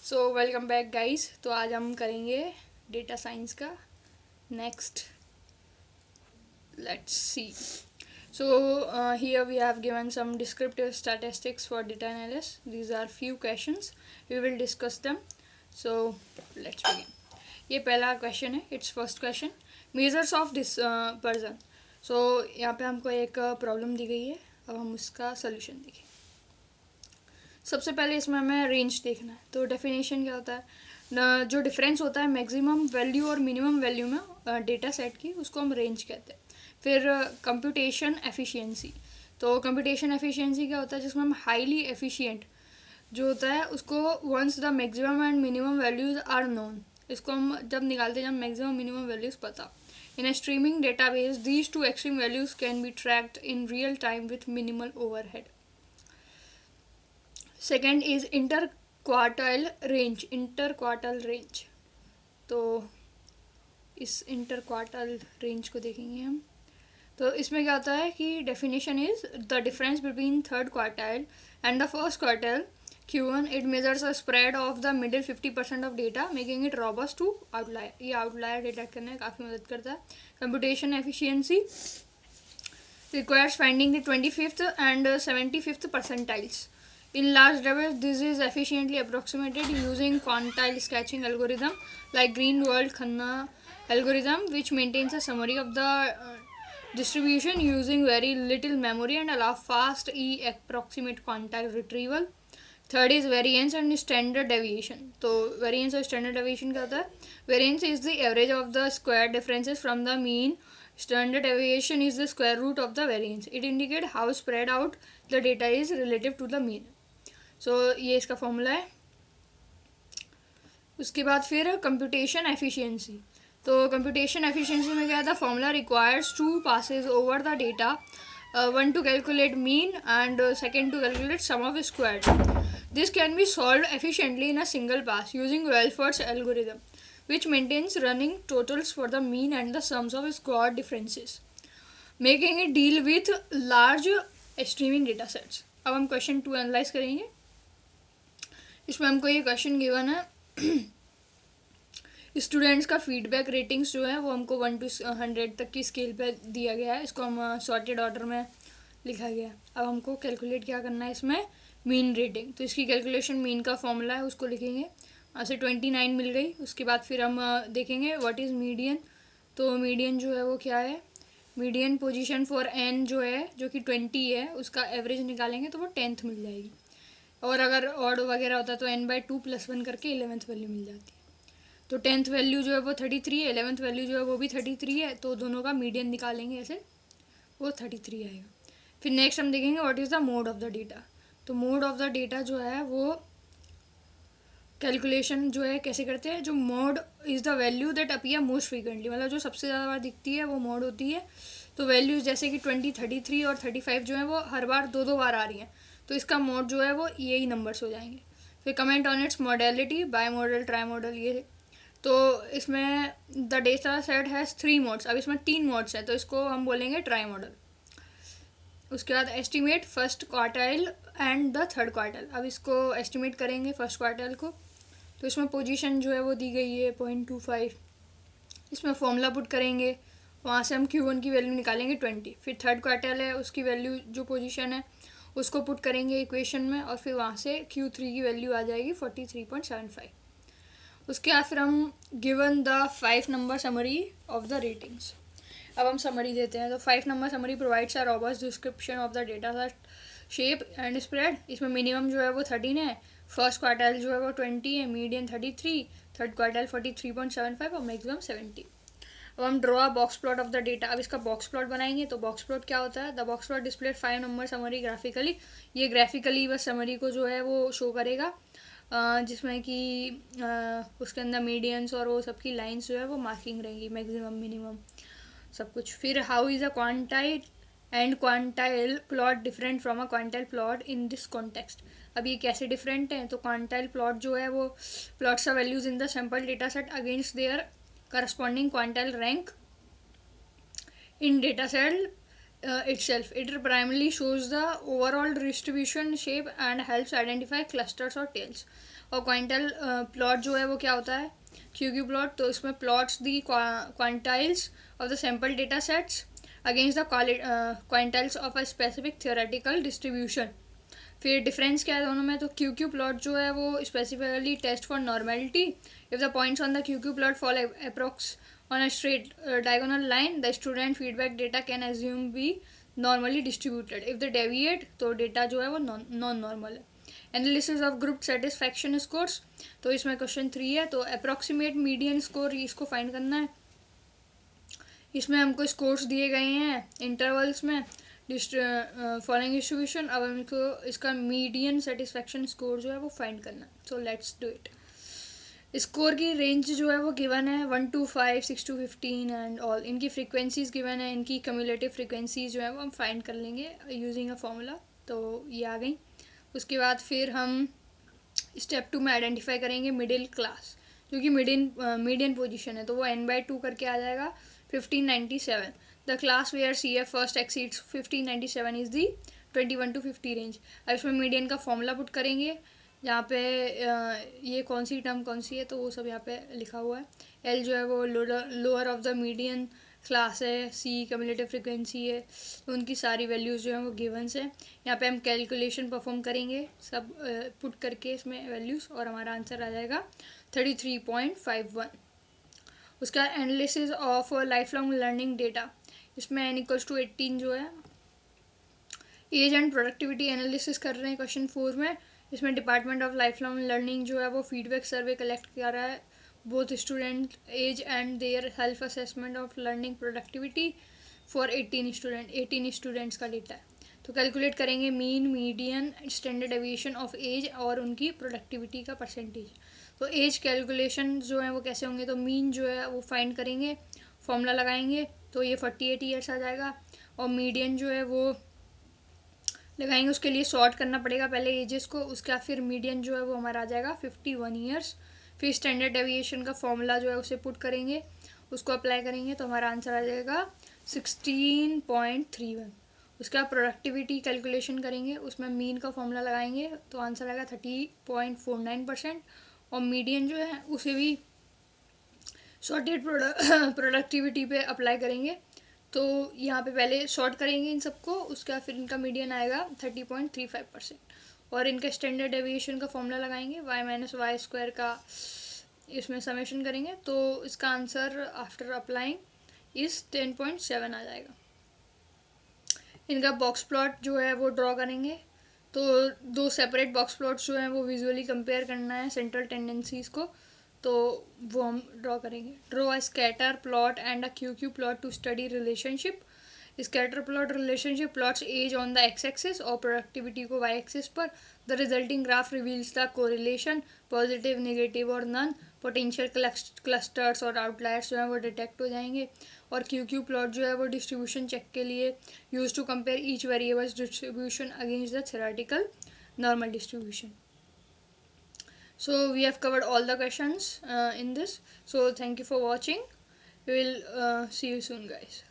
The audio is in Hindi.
So welcome back guys. तो आज हम करेंगे डेटा साइंस का next. Let's see. So here we have given some descriptive statistics for data analysis. These are few questions. We will discuss them. So let's begin. ये पहला क्वेश्चन है. It's first question. Measures of dispersion. So यहाँ पे हमको एक प्रॉब्लम दी गई है. अब हम उसका सोल्यूशन देखें. सबसे पहले इसमें हमें रेंज देखना है. तो डेफिनेशन क्या होता है, जो डिफरेंस होता है मैक्सिमम वैल्यू और मिनिमम वैल्यू में डेटा सेट की, उसको हम रेंज कहते हैं. फिर कंप्यूटेशन एफिशिएंसी. तो कंप्यूटेशन एफिशिएंसी क्या होता है, जिसमें हम हाईली एफिशिएंट जो होता है उसको once the maximum and minimum values are known, इसको हम जब निकालते हैं जब मैक्सिमम मिनिमम वैल्यूज पता. इन a streaming database, these two extreme values can be tracked in real time with minimal overhead. Second is inter quartile range. Inter quartile range, तो इस इंटर क्वार्टाइल रेंज को देखेंगे हम. तो इसमें क्या होता है कि definition is the difference between third quartile and the first quartile Q1. It measures a spread of the middle 50% of data, making it robust to outlier. ये आउटलायर डिटेक्ट करने में काफ़ी मदद करता है. Computation efficiency requires finding the 25th and 75th percentiles. In large database, this is efficiently approximated using quantile sketching algorithm like Greenwald-Khanna algorithm, which maintains a summary of the distribution using very little memory and allow fast approximate quantile retrieval. Third is variance and standard deviation. तो variance और standard deviation क्या होता है? Variance is the average of the square differences from the mean. Standard deviation is the square root of the variance. It indicates how spread out the data is relative to the mean. So ये इसका फॉर्मूला है. उसके बाद फिर कंप्यूटेशन एफिशिएंसी. तो कंप्यूटेशन एफिशिएंसी में क्या था, formula requires to passes over the data, one to calculate mean and second to calculate sum of squared. This can be solved efficiently in a single pass using Welford's algorithm, which maintains running totals for the mean and the sums of squared differences, making it deal with large streaming data sets. अब हम क्वेश्चन 2 एनालाइज करेंगे. इसमें हमको ये क्वेश्चन गिवन है, स्टूडेंट्स का फीडबैक रेटिंग्स जो है वो हमको 1 to 100 तक की स्केल पे दिया गया है. इसको हम सॉर्टेड ऑर्डर में लिखा गया है. अब हमको कैलकुलेट क्या करना है इसमें, मीन रेटिंग. तो इसकी कैलकुलेशन मीन का फॉर्मूला है उसको लिखेंगे. यहाँ से 29 मिल गई. उसके बाद फिर हम देखेंगे व्हाट इज़ मीडियन. तो मीडियन जो है वो क्या है, मीडियन पोजीशन फॉर एन जो है जो कि 20 है, उसका एवरेज निकालेंगे तो वो 10th मिल जाएगी. और अगर ऑड वगैरह होता है तो n/2 + 1 करके 11th वैल्यू मिल जाती है. तो 10th वैल्यू जो है वो 33 है, 11th वैल्यू जो है वो भी 33 है. तो दोनों का मीडियन निकालेंगे ऐसे, वो 33 आएगा. फिर नेक्स्ट हम देखेंगे what is the mode of the data. तो मोड ऑफ द डेटा जो है वो कैलकुलेशन जो है कैसे करते हैं, जो mode is the value that appear most frequently, मतलब जो सबसे ज़्यादा बार दिखती है वो मोड होती है. तो वैल्यूज जैसे कि 20, 33 और 35 जो है वो हर बार 2 बार आ रही हैं, तो इसका मोड जो है वो यही नंबर्स हो जाएंगे. फिर comment on it's modality, by model, try model. ये तो इसमें the data set has 3 modes. अब इसमें 3 मोड्स हैं तो इसको हम बोलेंगे ट्राई मॉडल. उसके बाद estimate first quartile and the third quartile. अब इसको एस्टिमेट करेंगे फर्स्ट क्वार्टाइल को. तो इसमें पोजीशन जो है वो दी गई है 0.25. इसमें फॉर्मूला पुट करेंगे, वहाँ से हम Q1 की वैल्यू निकालेंगे 20. फिर थर्ड क्वार्टाइल है उसकी वैल्यू जो पोजीशन है उसको पुट करेंगे इक्वेशन में, और फिर वहाँ से Q3 की वैल्यू आ जाएगी 43.75. उसके बाद फिर हम given the 5 number summary of the ratings. अब हम समरी देते हैं. तो 5 number summary provides a robust description of the data set shape and spread. इसमें मिनिमम जो है वो 13 है, फर्स्ट क्वार्टाइल जो है वो 20 है, मीडियन 33, थर्ड क्वार्टाइल 43.75 और मैक्सिमम 70. अब हम draw a box plot of the data. अब इसका बॉक्स प्लॉट बनाएंगे. तो बॉक्स प्लॉट क्या होता है, the box plot display 5 number summary graphically. ये ग्राफिकली बस समरी को जो है वो शो करेगा, जिसमें कि उसके अंदर मीडियंस और वो सबकी लाइंस जो है वो मार्किंग रहेंगी, मैक्सिमम मिनिमम सब कुछ. फिर how is a quantile and quantile plot different from a quantile plot in this context. अब ये कैसे डिफरेंट हैं, तो क्वांटाइल प्लॉट जो है वो plots are values in the sample data set against their corresponding quantile rank in data set itself. It primarily shows the overall distribution shape and helps identify clusters or tails. और क्वांटाइल प्लॉट जो है वो क्या होता है, क्यू प्लॉट। तो इसमें plots the quantiles of the sample data sets against the quantiles of a specific theoretical distribution. फिर डिफरेंस क्या है दोनों में, तो क्यू प्लॉट जो है वो specifically test for normality. If the points on the Q plot fall approx on a straight diagonal line, the student feedback data can assume be normally distributed. If the deviate तो डेटा जो है वो नॉन नॉर्मल है। Analysis of group satisfaction scores, तो इसमें क्वेश्चन 3 है। तो अप्रॉक्सीमेट मीडियन स्कोर, इसको फाइंड करना है। इसमें हमको स्कोर्स दिए गए हैं इंटरवल्स में फॉलोइंग डिस्ट्रीब्यूशन। अब हमको इसका मीडियन सेटिस्फैक्शन स्कोर जो है वो फाइंड करना है। So let's do it. Score की रेंज जो है वो गिवन है 1 to 5, 6 to 15 एंड ऑल। इनकी फ्रीक्वेंसीज गिवन है, इनकी कम्युलेटिव फ्रीक्वेंसीज जो है वो हम फाइंड कर लेंगे यूजिंग अ फॉर्मूला। तो ये आ गई। उसके बाद फिर हम स्टेप 2 में आइडेंटिफाई करेंगे मिडिल क्लास, जो कि मीडियन पोजीशन है, तो वो n/2 करके आ जाएगा 1597। The class where CF first exceeds 1597 is the 21 to 50 range. अब इसमें मीडियन का फॉर्मूला पुट करेंगे, जहाँ पे ये कौन सी टर्म कौन सी है तो वो सब यहाँ पे लिखा हुआ है। L जो है वो lower of the median class है, C कम्युलेटिव फ्रिक्वेंसी है, तो उनकी सारी वैल्यूज़ जो हैं वो गिवन्स है। यहाँ पे हम कैलकुलेशन परफॉर्म करेंगे सब पुट करके इसमें वैल्यूज़, और हमारा आंसर आ जाएगा 33.51। उसका analysis of life long learning data, इसमें n=18 जो है एज एंड प्रोडक्टिविटी एनालिसिस कर रहे हैं क्वेश्चन 4 में। इसमें department of life long learning जो है वो फीडबैक सर्वे कलेक्ट कर रहा है both student age and their self assessment of learning productivity for 18 students का डेटा है। तो कैलकुलेट करेंगे mean, median, standard deviation of age और उनकी प्रोडक्टिविटी का परसेंटेज। तो एज कैलकुलेशन जो है वो कैसे होंगे, तो मीन जो है वो फाइंड करेंगे, फॉर्मूला लगाएंगे, तो ये 48 ईयर्स आ जाएगा। और मीडियन जो है वो लगाएंगे, उसके लिए सॉर्ट करना पड़ेगा पहले एजेस को, उसका फिर मीडियन जो है वो हमारा आ जाएगा 51 ईयर्स। फिर स्टैंडर्ड डेविएशन का फॉर्मूला जो है उसे पुट करेंगे, उसको अप्लाई करेंगे, तो हमारा आंसर आ जाएगा 16.31। उसका प्रोडक्टिविटी कैलकुलेशन करेंगे, उसमें मीन का फॉर्मूला लगाएंगे, तो आंसर आएगा 30.49%। और मीडियन जो है उसे भी सॉर्टेड प्रोडक्टिविटी पे अप्लाई करेंगे। तो यहाँ पे पहले सॉर्ट करेंगे इन सबको, उसका फिर इनका मीडियन आएगा 30.35%। और इनका स्टैंडर्ड डेविएशन का फॉर्मूला लगाएंगे, y-y² का इसमें समेशन करेंगे, तो इसका आंसर आफ्टर अप्लाइंग इस 10.7 आ जाएगा। इनका बॉक्स प्लॉट जो है वो ड्रॉ करेंगे, तो 2 सेपरेट बॉक्स प्लॉट्स जो हैं वो विजुअली कंपेयर करना है सेंट्रल टेंडेंसीज को, तो वो हम ड्रॉ करेंगे। Draw a scatter plot and a Q plot to study relationship. Scatter plot relationship plots age on the X axis और प्रोडक्टिविटी को वाई एक्सिस पर। The resulting graph reveals the correlation, positive, negative और नन। पोटेंशियल क्लस्टर्स और आउटलायर्स जो है वो डिटेक्ट हो जाएंगे। और क्यू प्लॉट जो है वो डिस्ट्रीब्यूशन चेक के लिए use to compare each variables distribution against the theoretical normal distribution. So we have covered all the questions in this. So thank you for watching. We will see you soon, guys.